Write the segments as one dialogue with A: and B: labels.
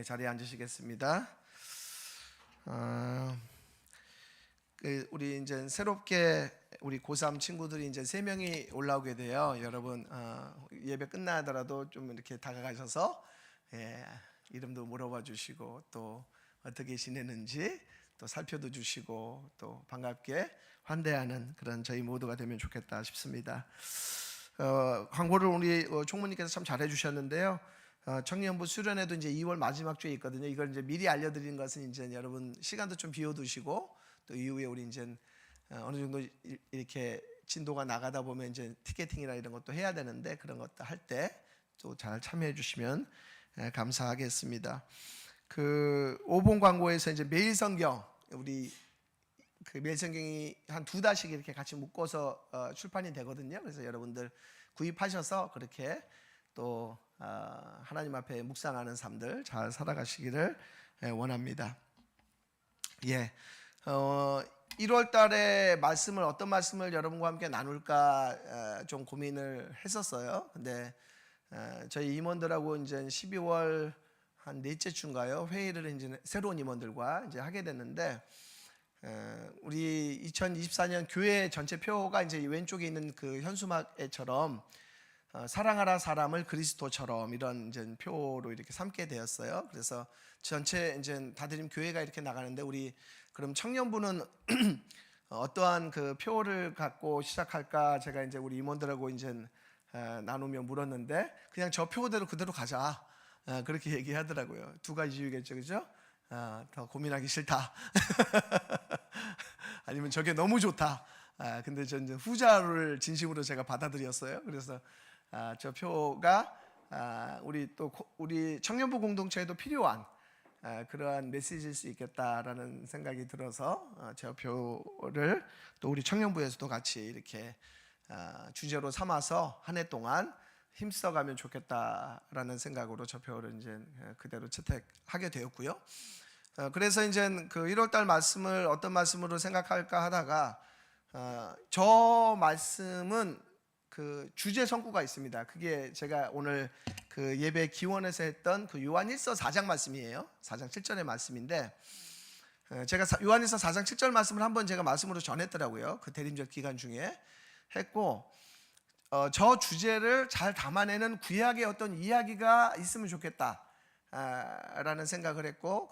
A: 자리에 앉으시겠습니다. 우리 이제 새롭게 우리 고3 친구들이 이제 3명이 올라오게 돼요. 여러분 예배 끝나더라도 좀 이렇게 다가가셔서 이름도 물어봐 주시고 또 어떻게 지내는지 또 살펴도 주시고 또 반갑게 환대하는 그런 저희 모두가 되면 좋겠다 싶습니다. 광고를 우리 총무님께서 참 잘해 주셨는데요. 청년부 수련회도 이제 2월 마지막 주에 있거든요. 이걸 이제 미리 알려드리는 것은 이제 여러분 시간도 좀 비워두시고 또 이후에 우리 이제 어느 정도 이렇게 진도가 나가다 보면 이제 티켓팅이나 이런 것도 해야 되는데 그런 것도 할 때 또 잘 참여해 주시면 감사하겠습니다. 그 5번 광고에서 이제 매일 성경 우리 그 매일 성경이 한 2달씩 이렇게 같이 묶어서 출판이 되거든요. 그래서 여러분들 구입하셔서 그렇게 또 하나님 앞에 묵상하는 삶들 잘 살아가시기를 원합니다. 1월 달에 말씀을 어떤 말씀을 여러분과 함께 나눌까 좀 고민을 했었어요. 근데 저희 임원들하고 이제 12월 한 넷째 주인가요? 회의를 이제 새로운 임원들과 이제 하게 됐는데 우리 2024년 교회 전체 표가 이제 왼쪽에 있는 그 현수막에처럼 사랑하라 사람을 그리스도처럼 이런 이제 표로 이렇게 삼게 되었어요. 그래서 전체 이제 다들 교회가 이렇게 나가는데 우리 그럼 청년부는 어떠한 그 표를 갖고 시작할까? 제가 이제 우리 임원들하고 이제 나누며 물었는데 그냥 저 표대로 그대로 가자. 그렇게 얘기하더라고요. 두 가지 이유겠죠, 그죠? 더 고민하기 싫다. 아니면 저게 너무 좋다. 근데 전 후자를 진심으로 제가 받아들였어요. 그래서 저 표가 우리 청년부 공동체에도 필요한 그러한 메시지일 수 있겠다라는 생각이 들어서 저 표를 또 우리 청년부에서도 같이 이렇게 주제로 삼아서 한 해 동안 힘써가면 좋겠다라는 생각으로 저 표를 이제 그대로 채택하게 되었고요. 그래서 이제 그 1월달 말씀을 어떤 말씀으로 생각할까 하다가 저 말씀은 그 주제 성구가 있습니다. 그게 제가 오늘 그 예배 기원에서 했던 그 요한일서 4장 말씀이에요. 4장 7절의 말씀인데 제가 요한일서 4장 7절 말씀을 한번 제가 말씀으로 전했더라고요. 그 대림절 기간 중에 했고 저 주제를 잘 담아내는 구약의 어떤 이야기가 있으면 좋겠다 라는 생각을 했고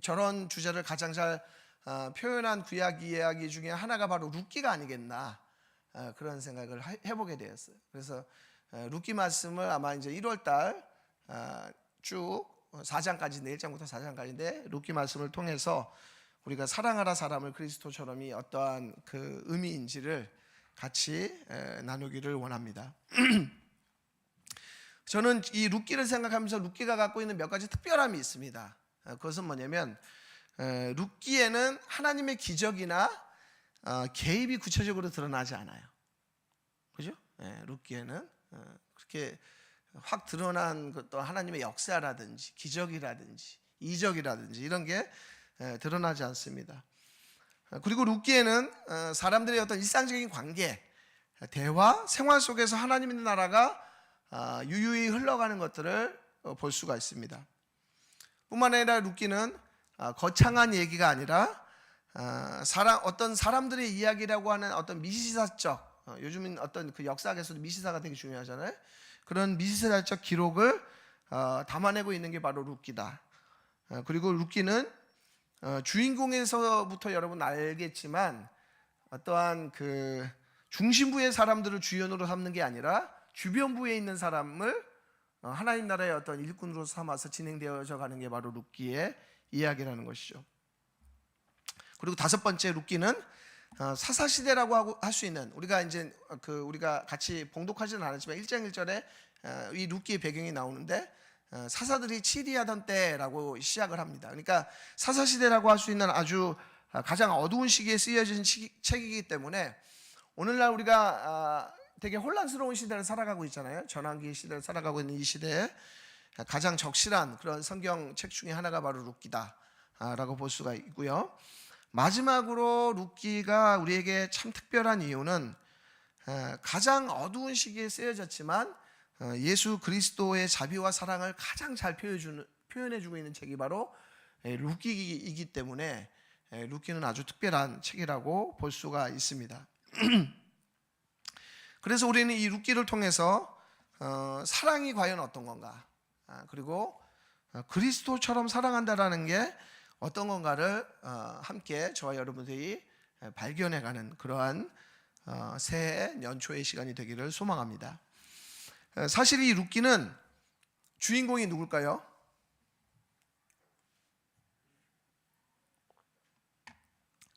A: 저런 주제를 가장 잘 표현한 구약 이야기 중에 하나가 바로 룻기가 아니겠나 그런 생각을 해보게 되었어요. 그래서 룻기 말씀을 아마 이제 1월달 쭉 4장까지인데 1장부터 4장까지인데 룻기 말씀을 통해서 우리가 사랑하라 사람을 그리스도처럼이 어떠한 그 의미인지를 같이 나누기를 원합니다. 저는 이 룻기를 생각하면서 룻기가 갖고 있는 몇 가지 특별함이 있습니다. 그것은 뭐냐면 룻기에는 하나님의 기적이나 개입이 구체적으로 드러나지 않아요. 그죠? 룻기에는 그렇게 확 드러난 것도 하나님의 역사라든지 기적이라든지 이적이라든지 이런 게 드러나지 않습니다. 그리고 룻기에는 사람들의 어떤 일상적인 관계, 대화, 생활 속에서 하나님의 나라가 유유히 흘러가는 것들을 볼 수가 있습니다. 뿐만 아니라 룻기는 거창한 얘기가 아니라 어떤 사람들의 이야기라고 하는 어떤 미시사적, 요즘은 어떤 그 역사학에서도 미시사가 되게 중요하잖아요. 그런 미시사적 기록을 담아내고 있는 게 바로 룻기다. 그리고 룻기는 주인공에서부터 여러분 알겠지만 어떠한 그 중심부의 사람들을 주연으로 삼는 게 아니라 주변부에 있는 사람을 하나님 나라의 어떤 일꾼으로 삼아서 진행되어져 가는 게 바로 룻기의 이야기라는 것이죠. 그리고 다섯 번째 룻기는 사사시대라고 할 수 있는 우리가 이제 우리가 같이 봉독하지는 않았지만 1장 1절에 이 룻기의 배경이 나오는데 사사들이 치리하던 때라고 시작을 합니다. 그러니까 사사시대라고 할 수 있는 아주 가장 어두운 시기에 쓰여진 책이기 때문에 오늘날 우리가 되게 혼란스러운 시대를 살아가고 있잖아요. 전환기 시대를 살아가고 있는 이 시대에 가장 적실한 그런 성경책 중에 하나가 바로 룻기다라고 볼 수가 있고요. 마지막으로 룻기가 우리에게 참 특별한 이유는 가장 어두운 시기에 쓰여졌지만 예수 그리스도의 자비와 사랑을 가장 잘 표현해주고 있는 책이 바로 룻기이기 때문에 룻기는 아주 특별한 책이라고 볼 수가 있습니다. 그래서 우리는 이 룻기를 통해서 사랑이 과연 어떤 건가, 그리고 그리스도처럼 사랑한다라는 게 어떤 건가를 함께 저와 여러분들이 발견해가는 그러한 새해 연초의 시간이 되기를 소망합니다. 사실 이 룻기는 주인공이 누굴까요?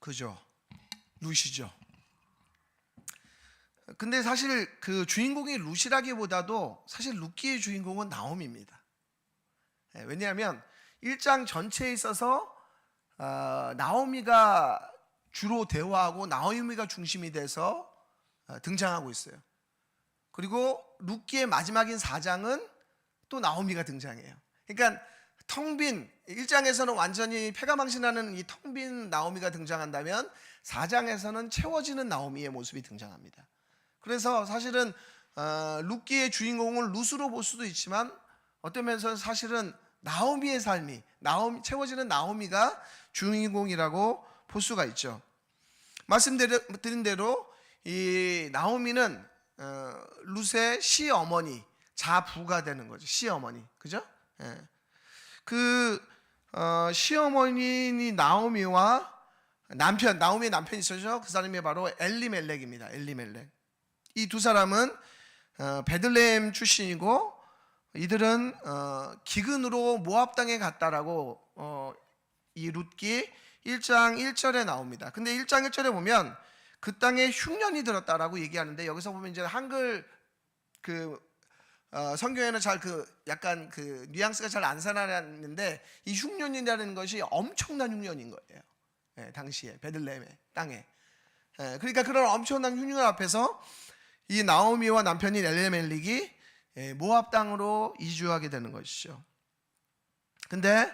A: 그죠, 룻이죠. 근데 사실 그 주인공이 룻이라기보다도 사실 룻기의 주인공은 나오미입니다. 왜냐하면 1장 전체에 있어서 나오미가 주로 대화하고 나오미가 중심이 돼서 등장하고 있어요. 그리고 룻기의 마지막인 4장은 또 나오미가 등장해요. 그러니까 텅 빈 1장에서는 완전히 패가망신하는 이 텅 빈 나오미가 등장한다면 4장에서는 채워지는 나오미의 모습이 등장합니다. 그래서 사실은 룻기의 주인공을 룻으로 볼 수도 있지만 어떤 면에서는 사실은 나오미의 삶이 채워지는 나오미가 주인공이라고 볼 수가 있죠. 말씀드린 대로 이 나오미는 룻의 시어머니, 자부가 되는 거죠. 시어머니, 그죠? 그 시어머니 나오미와 나오미의 남편이 있었죠. 그 사람이 바로 엘리멜렉입니다. 엘리멜렉. 이 두 사람은 베들레헴 출신이고 이들은 기근으로 모압 땅에 갔다라고 이 룻기 1장 1절에 나옵니다. 근데 1장 1절에 보면 그 땅에 흉년이 들었다라고 얘기하는데 여기서 보면 이제 한글 성경에는 잘 약간 뉘앙스가 잘 안 살아났는데 이 흉년이라는 것이 엄청난 흉년인 거예요. 당시에 베들레헴의 땅에. 그러니까 그런 엄청난 흉년 앞에서 이 나오미와 남편인 엘리멜렉이 모압 땅으로 이주하게 되는 것이죠. 근데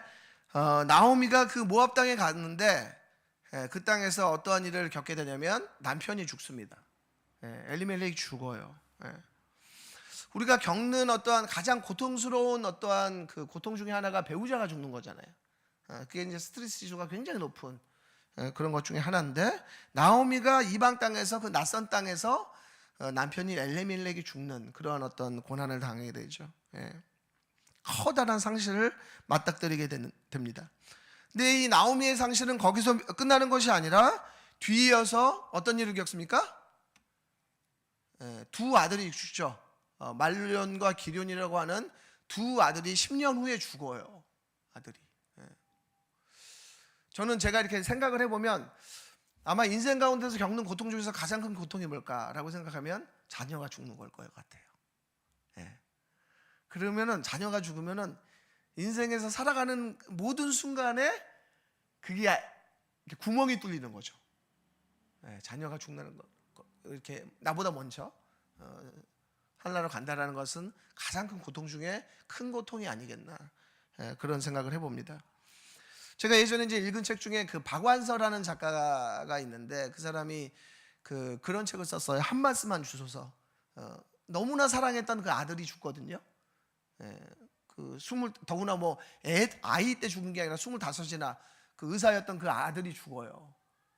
A: 나오미가 그 모압 땅에 갔는데 그 땅에서 어떠한 일을 겪게 되냐면 남편이 죽습니다. 엘리멜렉이 죽어요. 우리가 겪는 어떠한 가장 고통스러운 어떠한 그 고통 중에 하나가 배우자가 죽는 거잖아요. 그게 이제 스트레스 지수가 굉장히 높은 그런 것 중에 하나인데 나오미가 이방 땅에서 그 낯선 땅에서 남편이 엘리멜렉이 죽는 그런 어떤 고난을 당하게 되죠. 커다란 상실을 맞닥뜨리게 됩니다. 근데 이 나오미의 상실은 거기서 끝나는 것이 아니라 뒤이어서 어떤 일을 겪습니까? 두 아들이 죽죠. 말론과 기련이라고 하는 두 아들이 10년 후에 죽어요. 아들이. 저는 제가 이렇게 생각을 해보면 아마 인생 가운데서 겪는 고통 중에서 가장 큰 고통이 뭘까라고 생각하면 자녀가 죽는 걸 것 같아요. 그러면은 자녀가 죽으면은 인생에서 살아가는 모든 순간에 그게 구멍이 뚫리는 거죠. 자녀가 죽는 거 이렇게 나보다 먼저 하늘나라로 간다라는 것은 가장 큰 고통 중에 큰 고통이 아니겠나 그런 생각을 해봅니다. 제가 예전에 이제 읽은 책 중에 그 박완서라는 작가가 있는데 그 사람이 그런 책을 썼어요. 한 말씀만 주소서. 너무나 사랑했던 그 아들이 죽거든요. 더구나 뭐 아이 때 죽은 게 아니라 25이나 그 의사였던 그 아들이 죽어요.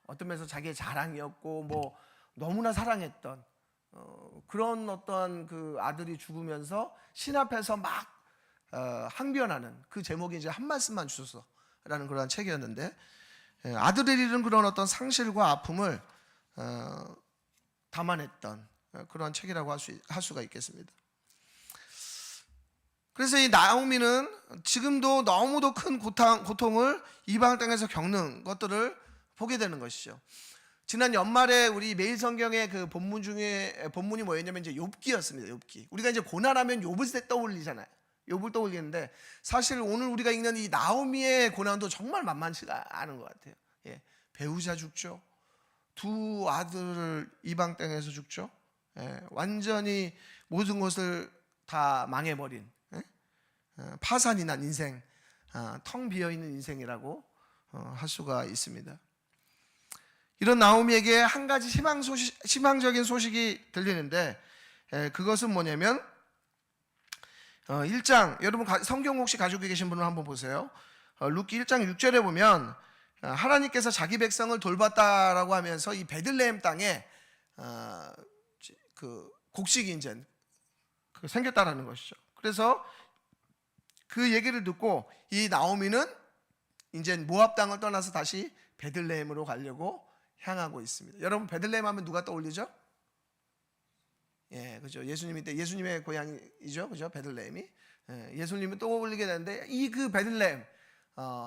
A: 어떤 면에서 자기의 자랑이었고 뭐 너무나 사랑했던 그런 어떤 그 아들이 죽으면서 신 앞에서 막 항변하는 그 제목이 이제 한 말씀만 주소서라는 그런 책이었는데 아들을 잃은 그런 어떤 상실과 아픔을 담아냈던 그런 책이라고 할 수가 있겠습니다. 그래서 이 나오미는 지금도 너무도 큰 고통을 이방 땅에서 겪는 것들을 보게 되는 것이죠. 지난 연말에 우리 매일 성경의 그 본문 중에 본문이 뭐였냐면 이제 욥기였습니다. 욥기. 우리가 이제 고난하면 욥을 떠올리잖아요. 욥을 떠올리는데 사실 오늘 우리가 읽는 이 나오미의 고난도 정말 만만치가 않은 것 같아요. 배우자 죽죠. 두 아들을 이방 땅에서 죽죠. 완전히 모든 것을 다 망해버린 파산이 난 인생, 텅 비어있는 인생이라고 할 수가 있습니다. 이런 나오미에게 한 가지 희망적인 소식이 들리는데 그것은 뭐냐면 1장 여러분 성경 혹시 가지고 계신 분은 한번 보세요. 룻기 1장 6절에 보면 하나님께서 자기 백성을 돌봤다라고 하면서 이 베들레헴 땅에 그 곡식이 이제 생겼다라는 것이죠. 그래서 그 얘기를 듣고 이 나오미는 이제 모압 땅을 떠나서 다시 베들레헴으로 가려고 향하고 있습니다. 여러분 베들레헴 하면 누가 떠올리죠? 예, 그죠. 예수님의 고향이죠, 그죠. 베들레헴이. 예수님이 떠올리게 되는데 이 그 베들레헴,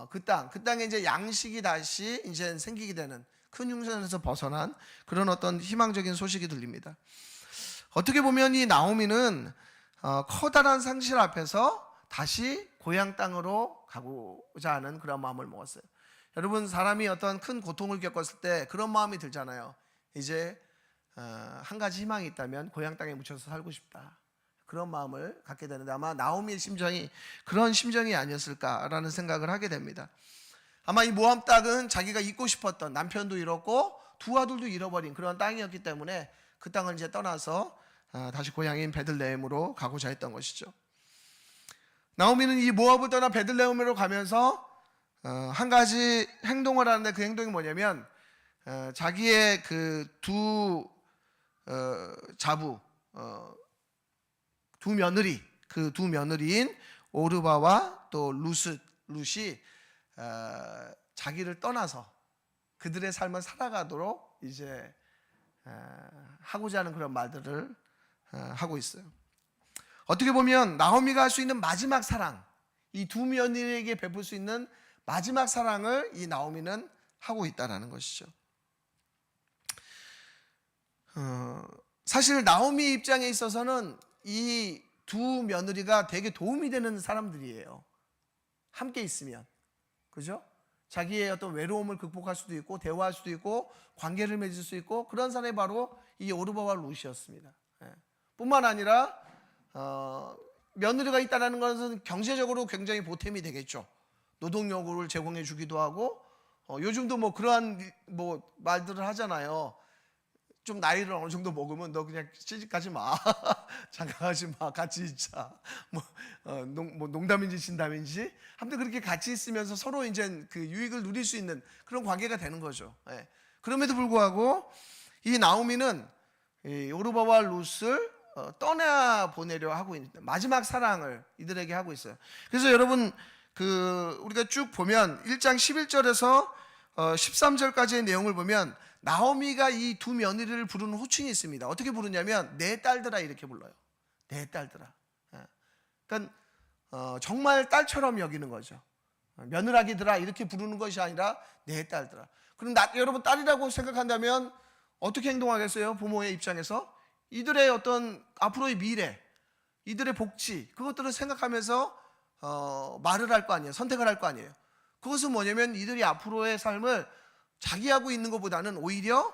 A: 그 땅에 이제 양식이 다시 이제 생기게 되는 큰 흉산에서 벗어난 그런 어떤 희망적인 소식이 들립니다. 어떻게 보면 이 나오미는 커다란 상실 앞에서 다시 고향 땅으로 가고자 하는 그런 마음을 먹었어요. 여러분 사람이 어떤 큰 고통을 겪었을 때 그런 마음이 들잖아요. 이제 한 가지 희망이 있다면 고향 땅에 묻혀서 살고 싶다, 그런 마음을 갖게 되는데 아마 나오미의 심정이 그런 심정이 아니었을까라는 생각을 하게 됩니다. 아마 이 모압 땅은 자기가 잊고 싶었던, 남편도 잃었고 두 아들도 잃어버린 그런 땅이었기 때문에 그 땅을 이제 떠나서 다시 고향인 베들레헴으로 가고자 했던 것이죠. 나오미는 이 모압을 떠나 베들레헴으로 가면서 한 가지 행동을 하는데 그 행동이 뭐냐면 자기의 그 두 자부, 두 며느리, 그 두 며느리인 오르바와 또 룻이 자기를 떠나서 그들의 삶을 살아가도록 이제 하고자 하는 그런 말들을 하고 있어요. 어떻게 보면 나오미가 할 수 있는 마지막 사랑, 이 두 며느리에게 베풀 수 있는 마지막 사랑을 이 나오미는 하고 있다는 것이죠. 사실 나오미 입장에 있어서는 이 두 며느리가 되게 도움이 되는 사람들이에요. 함께 있으면, 그죠? 자기의 어떤 외로움을 극복할 수도 있고 대화할 수도 있고 관계를 맺을 수 있고 그런 사람이 바로 이 오르바와 룻이었습니다. 뿐만 아니라 며느리가 있다는 것은 경제적으로 굉장히 보탬이 되겠죠. 노동력을 제공해 주기도 하고 요즘도 뭐 그러한 말들을 하잖아요. 좀 나이를 어느 정도 먹으면 너 그냥 시집가지 마, 장가가지 마, 같이 있자. 농담인지 진담인지 아무튼 그렇게 같이 있으면서 서로 이제 그 유익을 누릴 수 있는 그런 관계가 되는 거죠. 그럼에도 불구하고 이 나오미는 이 오르바와 룻을 떠나 보내려 하고 있는 마지막 사랑을 이들에게 하고 있어요. 그래서 여러분 우리가 쭉 보면 1장 11절에서 13절까지의 내용을 보면 나오미가 이 두 며느리를 부르는 호칭이 있습니다. 어떻게 부르냐면 내 딸들아 이렇게 불러요. 내 딸들아. 그러니까 정말 딸처럼 여기는 거죠. 며느라기들아 이렇게 부르는 것이 아니라 내 딸들아. 그럼 여러분 딸이라고 생각한다면 어떻게 행동하겠어요? 부모의 입장에서 이들의 어떤 앞으로의 미래, 이들의 복지, 그것들을 생각하면서 말을 할 거 아니에요. 선택을 할 거 아니에요. 그것은 뭐냐면 이들이 앞으로의 삶을 자기하고 있는 것보다는 오히려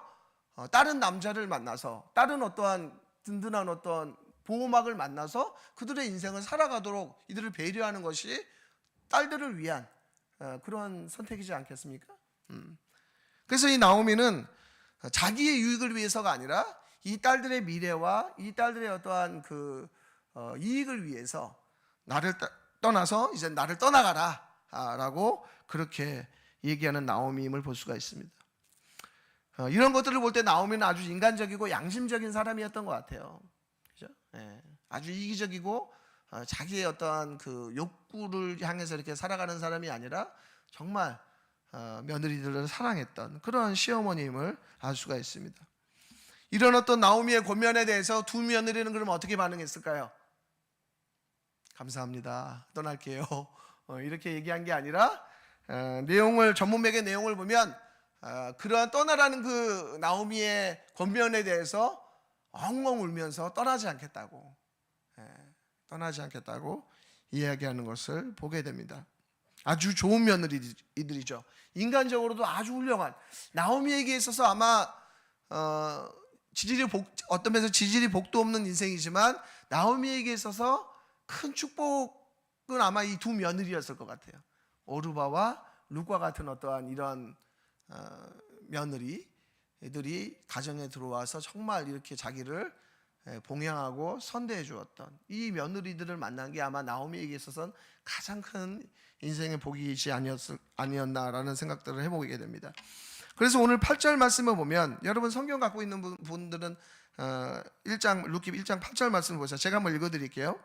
A: 다른 남자를 만나서, 다른 어떠한 든든한 어떤 보호막을 만나서 그들의 인생을 살아가도록 이들을 배려하는 것이 딸들을 위한 그런 선택이지 않겠습니까? 그래서 이 나오미는 자기의 유익을 위해서가 아니라 이 딸들의 미래와 이 딸들의 어떠한 그 이익을 위해서 나를 떠나서 이제 나를 떠나가라 라고 그렇게 얘기하는 나오미임을 볼 수가 있습니다. 이런 것들을 볼 때 나오미는 아주 인간적이고 양심적인 사람이었던 것 같아요. 그죠? 아주 이기적이고 자기의 어떠한 그 욕구를 향해서 이렇게 살아가는 사람이 아니라 정말 며느리들을 사랑했던 그런 시어머니임을 알 수가 있습니다. 이런 어떤 나오미의 권면에 대해서 두 며느리는 그럼 어떻게 반응했을까요? 감사합니다, 떠날게요, 이렇게 얘기한 게 아니라 전문맥의 내용을 보면 그러한 떠나라는 그 나오미의 권면에 대해서 엉엉 울면서 떠나지 않겠다고 이야기하는 것을 보게 됩니다. 아주 좋은 며느리들이죠. 인간적으로도 아주 훌륭한, 나오미에게 있어서 아마 어떤 면에서 지질이 복도 없는 인생이지만 나오미에게 있어서 큰 축복은 아마 이 두 며느리였을 것 같아요. 오르바와 룻과 같은 어떠한 이런 며느리들이 가정에 들어와서 정말 이렇게 자기를 봉양하고 선대해 주었던 이 며느리들을 만난 게 아마 나오미에게 있어서는 가장 큰 인생의 복이지 아니었나라는 생각들을 해보게 됩니다. 그래서 오늘 8절 말씀을 보면, 여러분 성경 갖고 있는 분들은 1장 룻기 1장 8절 말씀을 보세요. 제가 한번 읽어드릴게요.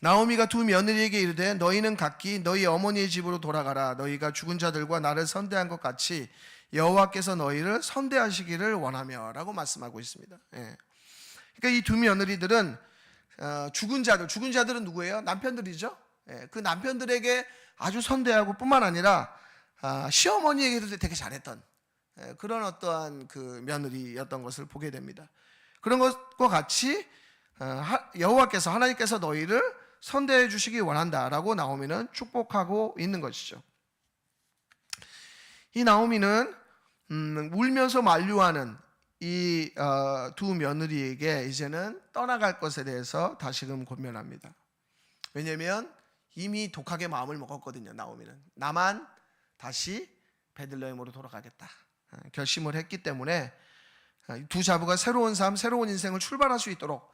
A: 나오미가 두 며느리에게 이르되 너희는 각기 너희 어머니의 집으로 돌아가라. 너희가 죽은 자들과 나를 선대한 것 같이 여호와께서 너희를 선대하시기를 원하며 라고 말씀하고 있습니다. 그러니까 이 두 며느리들은 죽은 자들은 누구예요? 남편들이죠. 그 남편들에게 아주 선대하고 뿐만 아니라 시어머니에게도 되게 잘했던 그런 어떠한 그 며느리였던 것을 보게 됩니다. 그런 것과 같이 여호와께서, 하나님께서 너희를 선대해 주시기 원한다라고 나오미는 축복하고 있는 것이죠. 이 나오미는 울면서 만류하는 이 두 며느리에게 이제는 떠나갈 것에 대해서 다시금 권면합니다. 왜냐하면 이미 독하게 마음을 먹었거든요. 나오미는 나만 다시 베들레헴으로 돌아가겠다 결심을 했기 때문에 두 자부가 새로운 삶, 새로운 인생을 출발할 수 있도록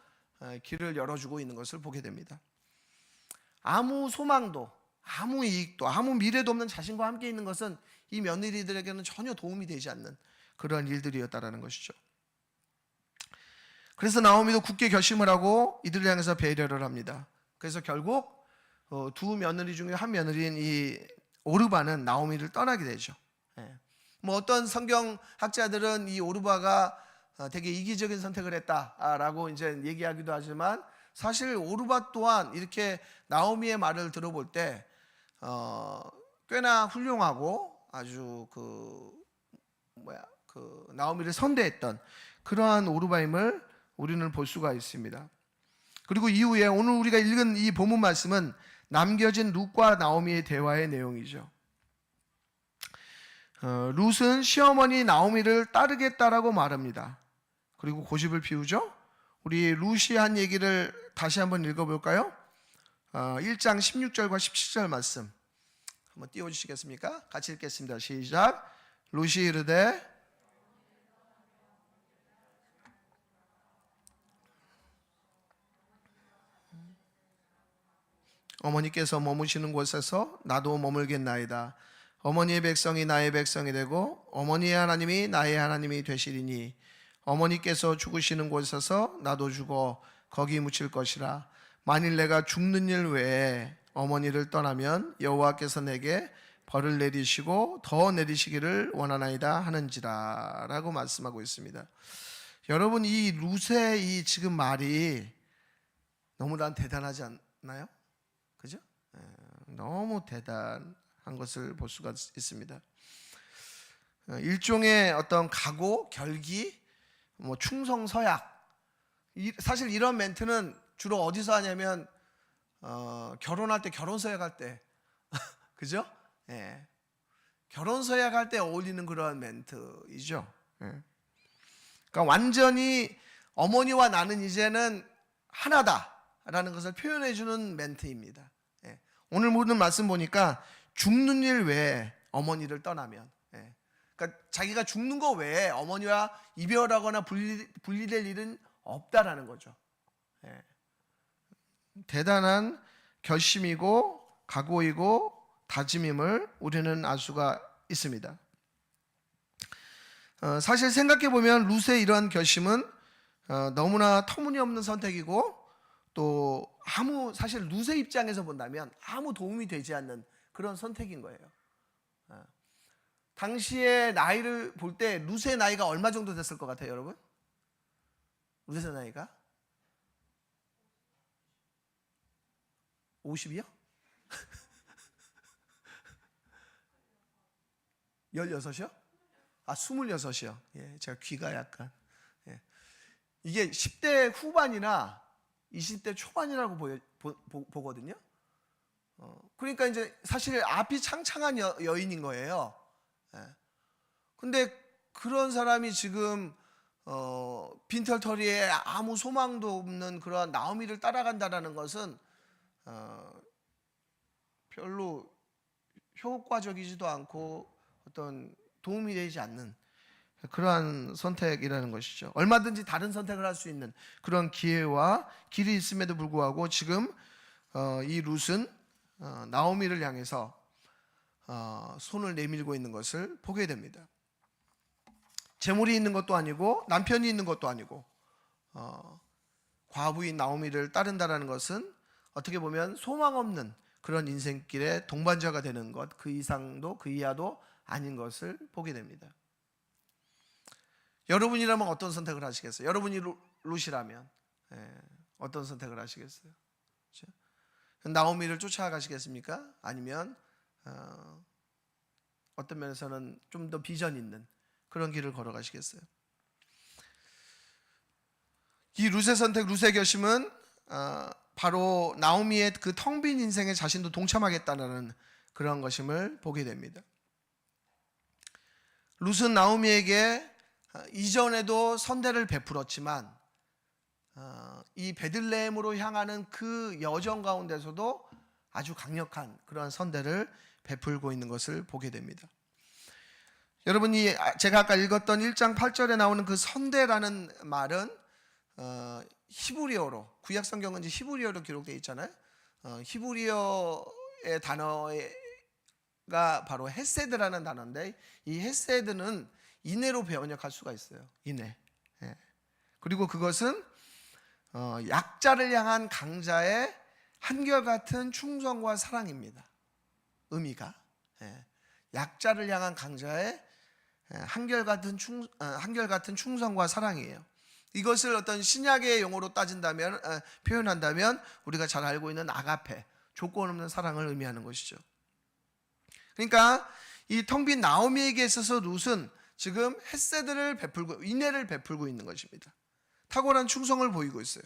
A: 길을 열어주고 있는 것을 보게 됩니다. 아무 소망도, 아무 이익도, 아무 미래도 없는 자신과 함께 있는 것은 이 며느리들에게는 전혀 도움이 되지 않는 그런 일들이었다라는 것이죠. 그래서 나오미도 굳게 결심을 하고 이들을 향해서 배려를 합니다. 그래서 결국 두 며느리 중에 한 며느리인 이 오르바는 나오미를 떠나게 되죠. 뭐 어떤 성경학자들은 이 오르바가 되게 이기적인 선택을 했다라고 이제 얘기하기도 하지만, 사실 오르바 또한 이렇게 나오미의 말을 들어볼 때 꽤나 훌륭하고 아주 나오미를 선대했던 그러한 오르바임을 우리는 볼 수가 있습니다. 그리고 이후에 오늘 우리가 읽은 이 본문 말씀은 남겨진 룻과 나오미의 대화의 내용이죠. 룻은 시어머니 나오미를 따르겠다라고 말합니다. 그리고 고집을 피우죠. 우리 룻이 한 얘기를 다시 한번 읽어볼까요? 1장 16절과 17절 말씀 한번 띄워주시겠습니까? 같이 읽겠습니다. 시작. 룻이 이르되 어머니께서 머무시는 곳에서 나도 머물겠나이다. 어머니의 백성이 나의 백성이 되고 어머니의 하나님이 나의 하나님이 되시리니 어머니께서 죽으시는 곳에서 나도 죽어 거기 묻힐 것이라. 만일 내가 죽는 일 외에 어머니를 떠나면 여호와께서 내게 벌을 내리시고 더 내리시기를 원하나이다 하는지라 라고 말씀하고 있습니다. 여러분, 이 룻의 이 지금 말이 너무나 대단하지 않나요? 그죠? 너무 대단한 것을 볼 수가 있습니다. 일종의 어떤 각오, 결기, 뭐 충성, 서약. 사실 이런 멘트는 주로 어디서 하냐면 결혼할 때, 결혼서약 할 때 그죠? 결혼서약 할 때 어울리는 그런 멘트이죠. 그러니까 완전히 어머니와 나는 이제는 하나다라는 것을 표현해 주는 멘트입니다. 오늘 모든 말씀 보니까 죽는 일 외에 어머니를 떠나면, 그러니까 자기가 죽는 거 외에 어머니와 이별하거나 분리될 일은 없다라는 거죠. 대단한 결심이고 각오이고 다짐임을 우리는 알 수가 있습니다. 사실 생각해 보면 룻의 이런 결심은 너무나 터무니없는 선택이고, 또 사실 룻의 입장에서 본다면 아무 도움이 되지 않는 그런 선택인 거예요. 당시의 나이를 볼 때 룻의 나이가 얼마 정도 됐을 것 같아요, 여러분? 룻의 나이가 50이요? 16이요? 26이요. 제가 귀가 약간. 이게 10대 후반이나 20대 초반이라고 보거든요. 그러니까 이제 사실 앞이 창창한 여인인 거예요. 근데 그런 사람이 지금 빈털터리에 아무 소망도 없는 그런 나오미를 따라간다는 것은 별로 효과적이지도 않고 어떤 도움이 되지 않는 그러한 선택이라는 것이죠. 얼마든지 다른 선택을 할 수 있는 그런 기회와 길이 있음에도 불구하고 지금 이 룻은 나오미를 향해서 손을 내밀고 있는 것을 보게 됩니다. 재물이 있는 것도 아니고 남편이 있는 것도 아니고 과부인 나오미를 따른다는 것은 어떻게 보면 소망 없는 그런 인생길의 동반자가 되는 것, 그 이상도 그 이하도 아닌 것을 보게 됩니다. 여러분이라면 어떤 선택을 하시겠어요? 여러분이 룻이라면 어떤 선택을 하시겠어요? 그렇죠? 나오미를 쫓아가시겠습니까? 아니면 어떤 면에서는 좀 더 비전 있는 그런 길을 걸어가시겠어요? 이 룻의 선택, 룻의 결심은 바로 나오미의 그 텅 빈 인생에 자신도 동참하겠다는 그런 것임을 보게 됩니다. 룻은 나오미에게 이전에도 선대를 베풀었지만 이 베들레헴으로 향하는 그 여정 가운데서도 아주 강력한 그런 선대를 베풀고 있는 것을 보게 됩니다. 여러분이 제가 아까 읽었던 1장 8절에 나오는 그 선대라는 말은 히브리어로, 구약 성경은 이제 히브리어로 기록되어 있잖아요. 히브리어의 단어가 바로 헤세드라는 단어인데, 이 헤세드는 인애로 번역할 수가 있어요. 인애. 그리고 그것은 약자를 향한 강자의 한결같은 충성과 사랑입니다. 의미가 약자를 향한 강자의 한결같은 충성과 사랑이에요. 이것을 어떤 신약의 용어로 따진다면, 표현한다면 우리가 잘 알고 있는 아가페, 조건 없는 사랑을 의미하는 것이죠. 그러니까 이 텅 빈 나오미에게 있어서 룻은 지금 헤세드를 베풀고 인애를 베풀고 있는 것입니다. 탁월한 충성을 보이고 있어요.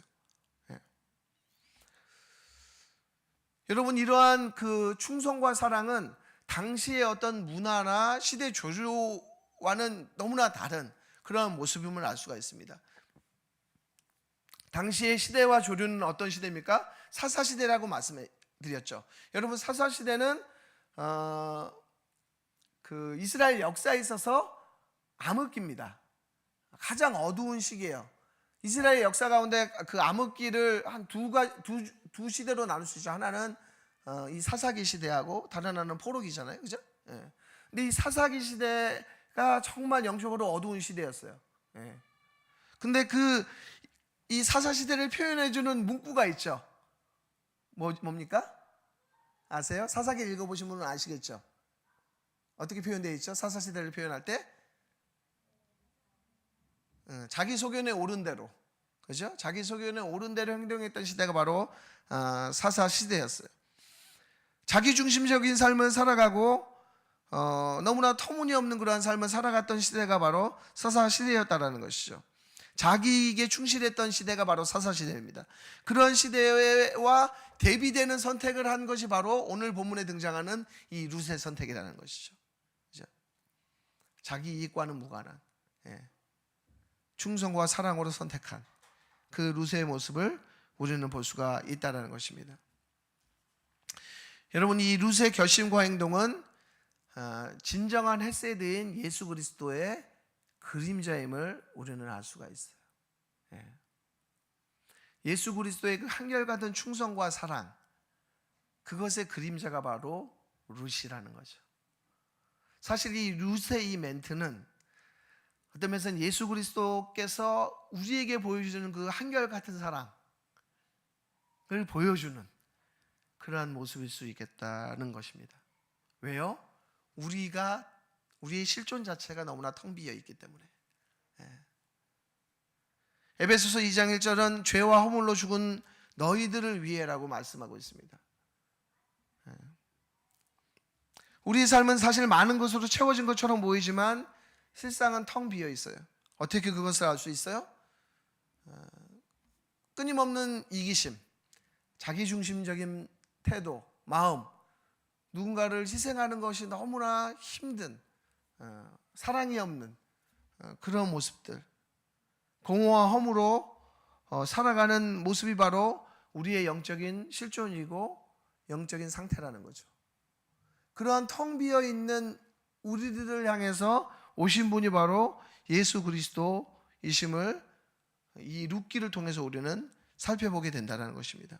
A: 여러분, 이러한 그 충성과 사랑은 당시의 어떤 문화나 시대 조류와는 너무나 다른 그런 모습임을 알 수가 있습니다. 당시의 시대와 조류는 어떤 시대입니까? 사사시대라고 말씀드렸죠. 여러분, 사사시대는 그 이스라엘 역사에 있어서 암흑기입니다. 가장 어두운 시기예요. 이스라엘 역사 가운데 그 암흑기를 한 두 시대로 나눌 수 있죠. 하나는 이 사사기 시대하고 다른 하나는 포로기잖아요, 그죠? 근데 이 사사기 시대가 정말 영적으로 어두운 시대였어요. 근데 이 사사 시대를 표현해주는 문구가 있죠. 뭡니까? 아세요? 사사기 읽어보신 분은 아시겠죠? 어떻게 표현되어 있죠? 사사 시대를 표현할 때 자기 소견에 오른 대로, 그죠? 자기 소견에 오른 대로 행동했던 시대가 바로 사사 시대였어요. 자기 중심적인 삶을 살아가고 너무나 터무니없는 그러한 삶을 살아갔던 시대가 바로 사사 시대였다라는 것이죠. 자기에게 충실했던 시대가 바로 사사 시대입니다. 그런 시대와 대비되는 선택을 한 것이 바로 오늘 본문에 등장하는 이 룻의 선택이라는 것이죠. 그죠? 자기 이익과는 무관한 충성과 사랑으로 선택한 그 룻의 모습을 우리는 볼 수가 있다는 것입니다. 여러분, 이 룻의 결심과 행동은 진정한 헤세드인 예수 그리스도의 그림자임을 우리는 알 수가 있어요. 예수 그리스도의 그 한결같은 충성과 사랑, 그것의 그림자가 바로 룻이라는 거죠. 사실 이 룻의 이 멘트는 어떤 면에서는 예수 그리스도께서 우리에게 보여주는 그 한결같은 사랑을 보여주는 그러한 모습일 수 있겠다는 것입니다. 왜요? 우리의 실존 자체가 너무나 텅 비어 있기 때문에. 에베소서 2장 1절은 죄와 허물로 죽은 너희들을 위해라고 말씀하고 있습니다. 우리 삶은 사실 많은 것으로 채워진 것처럼 보이지만 실상은 텅 비어 있어요. 어떻게 그것을 알 수 있어요? 끊임없는 이기심, 자기중심적인 태도, 마음, 누군가를 희생하는 것이 너무나 힘든, 사랑이 없는 그런 모습들, 공허와 허무로 살아가는 모습이 바로 우리의 영적인 실존이고 영적인 상태라는 거죠. 그러한 텅 비어 있는 우리들을 향해서 오신 분이 바로 예수 그리스도이심을 이 룻기를 통해서 우리는 살펴보게 된다는 것입니다.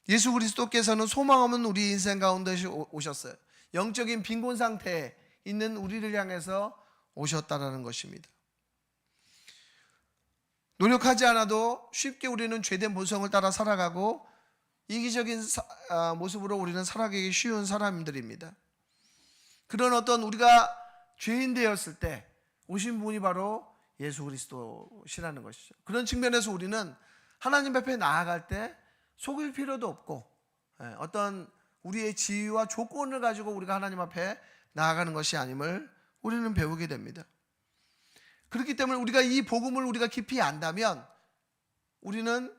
A: 예수 그리스도께서는 소망 없는 우리 인생 가운데 오셨어요. 영적인 빈곤 상태에 있는 우리를 향해서 오셨다라는 것입니다. 노력하지 않아도 쉽게 우리는 죄된 본성을 따라 살아가고 이기적인 모습으로 우리는 살아가기 쉬운 사람들입니다. 그런 어떤 우리가 죄인 되었을 때 오신 분이 바로 예수 그리스도시라는 것이죠. 그런 측면에서 우리는 하나님 앞에 나아갈 때 속일 필요도 없고 어떤 우리의 지위와 조건을 가지고 우리가 하나님 앞에 나아가는 것이 아님을 우리는 배우게 됩니다. 그렇기 때문에 우리가 이 복음을 우리가 깊이 안다면 우리는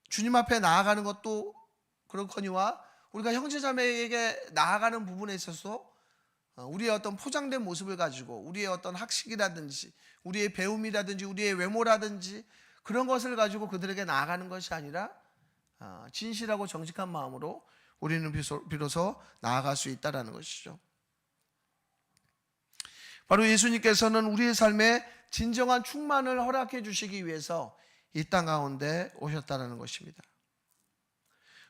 A: 주님 앞에 나아가는 것도 그렇거니와 우리가 형제자매에게 나아가는 부분에 있어서 우리의 어떤 포장된 모습을 가지고 우리의 어떤 학식이라든지 우리의 배움이라든지 우리의 외모라든지 그런 것을 가지고 그들에게 나아가는 것이 아니라 진실하고 정직한 마음으로 우리는 비로소 나아갈 수 있다는 것이죠. 바로 예수님께서는 우리의 삶에 진정한 충만을 허락해 주시기 위해서 이 땅 가운데 오셨다는 것입니다.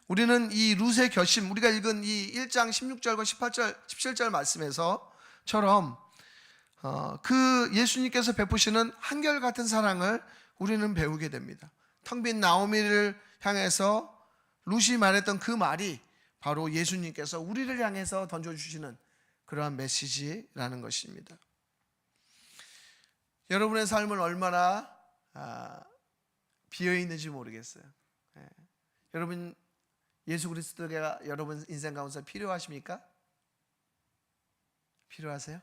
A: 우리는 이 룻의 결심, 우리가 읽은 이 1장 16절과 17절 말씀에서처럼 그 예수님께서 베푸시는 한결같은 사랑을 우리는 배우게 됩니다. 텅 빈 나오미를 향해서 룻이 말했던 그 말이 바로 예수님께서 우리를 향해서 던져주시는 그러한 메시지라는 것입니다. 여러분의 삶은 얼마나 비어있는지 모르겠어요. 여러분 예수 그리스도가 여러분 인생 가운데 필요하십니까? 필요하세요?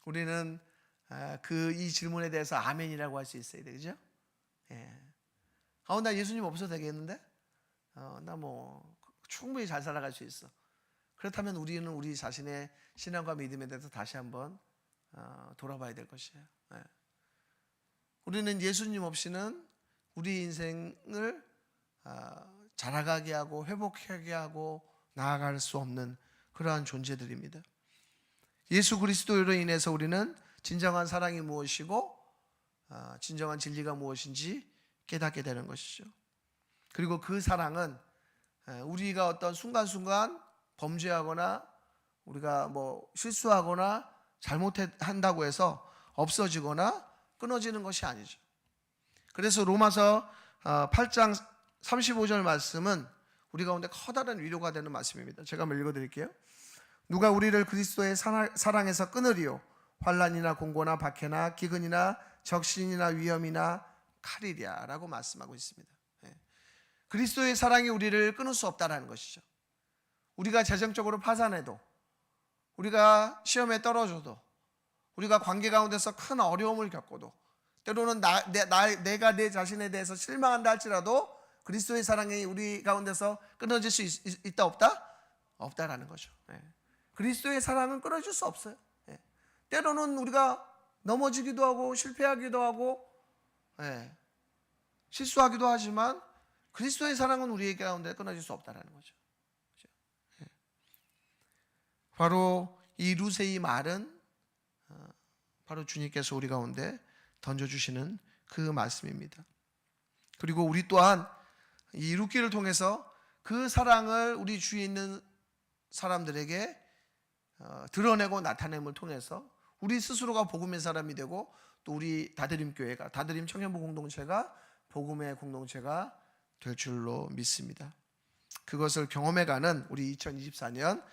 A: 우리는 이 질문에 대해서 아멘이라고 할 수 있어야 되죠? 나 예수님 없어도 되겠는데? 나 충분히 잘 살아갈 수 있어. 그렇다면 우리는 우리 자신의 신앙과 믿음에 대해서 다시 한번 돌아봐야 될 것이에요. 우리는 예수님 없이는 우리 인생을 자라가게 하고 회복하게 하고 나아갈 수 없는 그러한 존재들입니다. 예수 그리스도로 인해서 우리는 진정한 사랑이 무엇이고 진정한 진리가 무엇인지 깨닫게 되는 것이죠. 그리고 그 사랑은 우리가 어떤 순간순간 범죄하거나 우리가 실수하거나 잘못한다고 해서 없어지거나 끊어지는 것이 아니죠. 그래서 로마서 8장 35절 말씀은 우리 가운데 커다란 위로가 되는 말씀입니다. 제가 한번 읽어드릴게요. 누가 우리를 그리스도의 사랑에서 끊으리요? 환난이나 공고나 박해나 기근이나 적신이나 위험이나 칼이랴 라고 말씀하고 있습니다. 그리스도의 사랑이 우리를 끊을 수 없다는 것이죠. 우리가 재정적으로 파산해도, 우리가 시험에 떨어져도, 우리가 관계 가운데서 큰 어려움을 겪어도, 때로는 내가 내 자신에 대해서 실망한다 할지라도 그리스도의 사랑이 우리 가운데서 끊어질 수 있다 없다? 없다라는 거죠. 그리스도의 사랑은 끊어질 수 없어요. 때로는 우리가 넘어지기도 하고 실패하기도 하고 실수하기도 하지만 그리스도의 사랑은 우리 가운데 끊어질 수 없다는 거죠. 바로 이 룻의 이 말은 바로 주님께서 우리 가운데 던져주시는 그 말씀입니다. 그리고 우리 또한 이 룻기를 통해서 그 사랑을 우리 주위에 있는 사람들에게 드러내고 나타냄을 통해서 우리 스스로가 복음의 사람이 되고 또 우리 다드림 교회가, 다드림 청년부 공동체가 복음의 공동체가 될 줄로 믿습니다. 그것을 경험해가는 우리 2024년